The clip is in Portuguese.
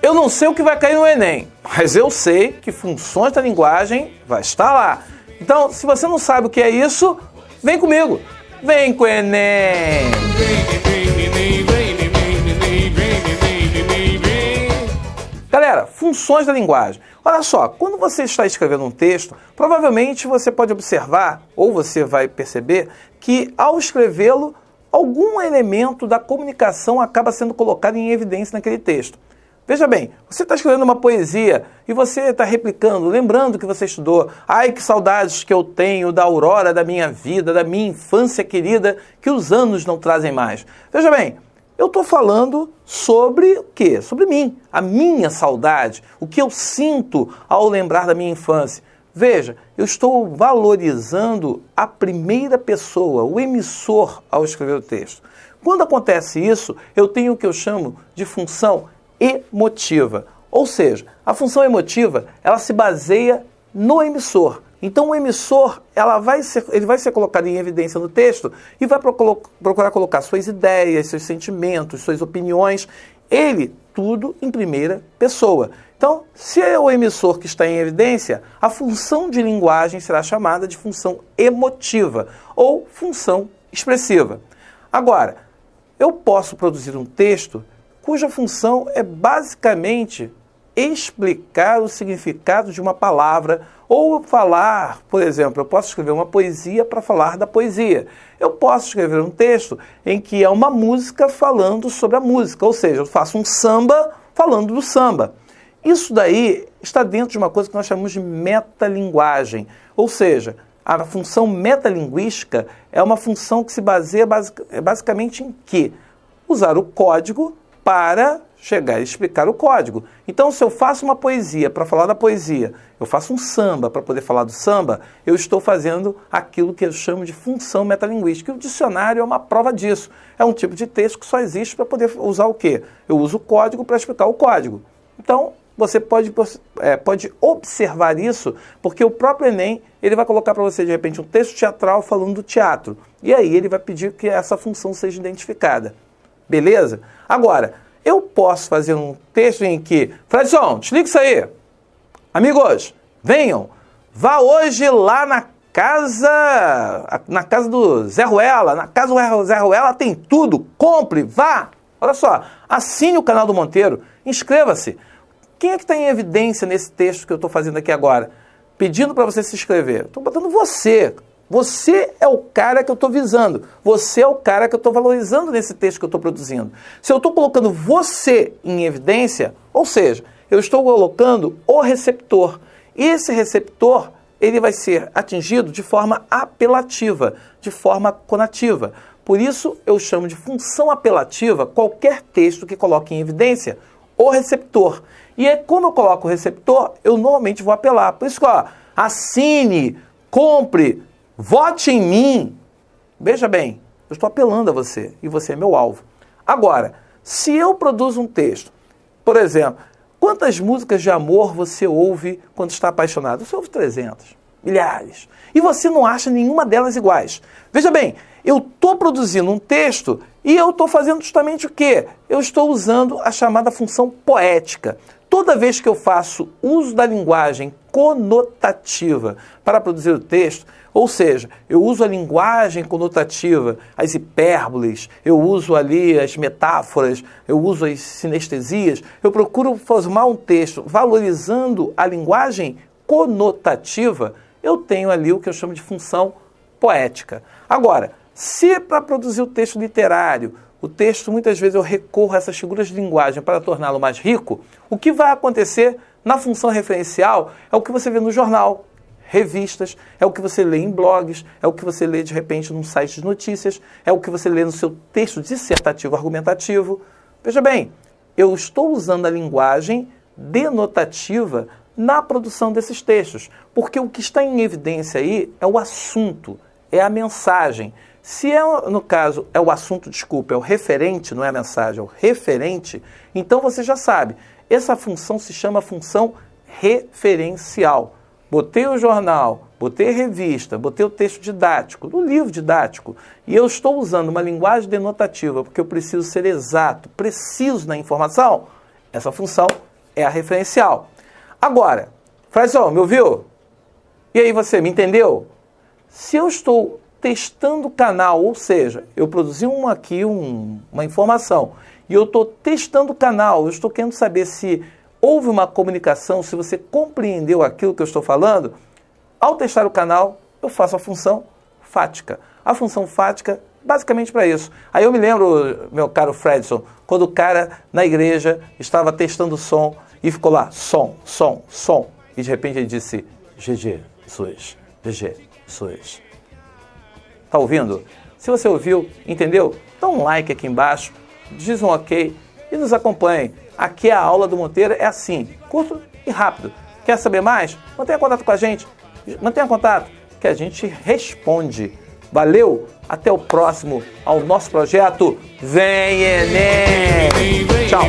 Eu não sei o que vai cair no Enem, mas eu sei que funções da linguagem vai estar lá. Então, se você não sabe o que é isso, vem comigo. Vem com o Enem! Galera, funções da linguagem. Olha só, quando você está escrevendo um texto, provavelmente você pode observar, ou você vai perceber, que ao escrevê-lo, algum elemento da comunicação acaba sendo colocado em evidência naquele texto. Veja bem, você está escrevendo uma poesia e você está replicando, lembrando que você estudou. Ai, que saudades que eu tenho da aurora da minha vida, da minha infância querida, que os anos não trazem mais. Veja bem, eu estou falando sobre o quê? Sobre mim, a minha saudade, o que eu sinto ao lembrar da minha infância. Veja, eu estou valorizando a primeira pessoa, o emissor, ao escrever o texto. Quando acontece isso, eu tenho o que eu chamo de função emotiva. Ou seja, a função emotiva, ela se baseia no emissor. Então o emissor, ele vai ser colocado em evidência no texto e vai procurar colocar suas ideias, seus sentimentos, suas opiniões, ele tudo em primeira pessoa. Então, se é o emissor que está em evidência, a função de linguagem será chamada de função emotiva ou função expressiva. Agora, eu posso produzir um texto cuja função é basicamente explicar o significado de uma palavra ou falar, por exemplo, eu posso escrever uma poesia para falar da poesia. Eu posso escrever um texto em que é uma música falando sobre a música, ou seja, eu faço um samba falando do samba. Isso daí está dentro de uma coisa que nós chamamos de metalinguagem, ou seja, a função metalinguística é uma função que se baseia basicamente em quê? Usar o código para chegar e explicar o código. Então, se eu faço uma poesia para falar da poesia, eu faço um samba para poder falar do samba, eu estou fazendo aquilo que eu chamo de função metalinguística. E o dicionário é uma prova disso. É um tipo de texto que só existe para poder usar o quê? Eu uso o código para explicar o código. Então, você pode observar isso, porque o próprio Enem ele vai colocar para você, de repente, um texto teatral falando do teatro. E aí ele vai pedir que essa função seja identificada. Beleza? Agora, eu posso fazer um texto em que... Fredson, desliga isso aí. Amigos, venham. Vá hoje lá na casa do Zé Ruela. Na casa do Zé Ruela tem tudo. Compre, vá. Olha só, assine o canal do Monteiro. Inscreva-se. Quem é que está em evidência nesse texto que eu estou fazendo aqui agora? Pedindo para você se inscrever. Estou botando você. Você é o cara que eu estou visando. Você é o cara que eu estou valorizando nesse texto que eu estou produzindo. Se eu estou colocando você em evidência, ou seja, eu estou colocando o receptor. E esse receptor, ele vai ser atingido de forma apelativa, de forma conativa. Por isso, eu chamo de função apelativa qualquer texto que coloque em evidência o receptor. E é como eu coloco o receptor, eu normalmente vou apelar. Por isso que, ó, assine, compre, vote em mim. Veja bem, eu estou apelando a você e você é meu alvo. Agora, se eu produzo um texto, por exemplo, quantas músicas de amor você ouve quando está apaixonado? Você ouve 300, milhares. E você não acha nenhuma delas iguais. Veja bem, eu estou produzindo um texto e eu estou fazendo justamente o quê? Eu estou usando a chamada função poética. Toda vez que eu faço uso da linguagem conotativa para produzir o texto, ou seja, eu uso a linguagem conotativa, as hipérboles, eu uso ali as metáforas, eu uso as sinestesias, eu procuro formar um texto valorizando a linguagem conotativa, eu tenho ali o que eu chamo de função poética. Agora, se para produzir o texto literário, o texto, muitas vezes eu recorro a essas figuras de linguagem para torná-lo mais rico, o que vai acontecer na função referencial é o que você vê no jornal, revistas, é o que você lê em blogs, é o que você lê de repente num site de notícias, é o que você lê no seu texto dissertativo argumentativo. Veja bem, eu estou usando a linguagem denotativa na produção desses textos, porque o que está em evidência aí é o assunto, é a mensagem. Se no caso é o assunto, desculpa, é o referente, não é a mensagem, é o referente, então você já sabe, essa função se chama função referencial. Botei o jornal, botei a revista, botei o texto didático, no livro didático, e eu estou usando uma linguagem denotativa, porque eu preciso ser exato, preciso na informação, essa função é a referencial. Agora, Fredson, me ouviu? E aí você, me entendeu? Se eu estou testando o canal, ou seja, eu produzi uma informação e eu estou testando o canal, eu estou querendo saber se houve uma comunicação, se você compreendeu aquilo que eu estou falando, ao testar o canal, eu faço a função fática. A função fática, basicamente para isso. Aí eu me lembro, meu caro Fredson, quando o cara na igreja estava testando o som e ficou lá, som, som, som. E de repente ele disse, GG, SUS, GG, SUS. Tá ouvindo? Se você ouviu, entendeu? Dá um like aqui embaixo, diz um ok e nos acompanhe. Aqui a aula do Monteiro é assim, curto e rápido. Quer saber mais? Mantenha contato com a gente. Mantenha contato, que a gente responde. Valeu, até o próximo, ao nosso projeto Vem Enem! Tchau!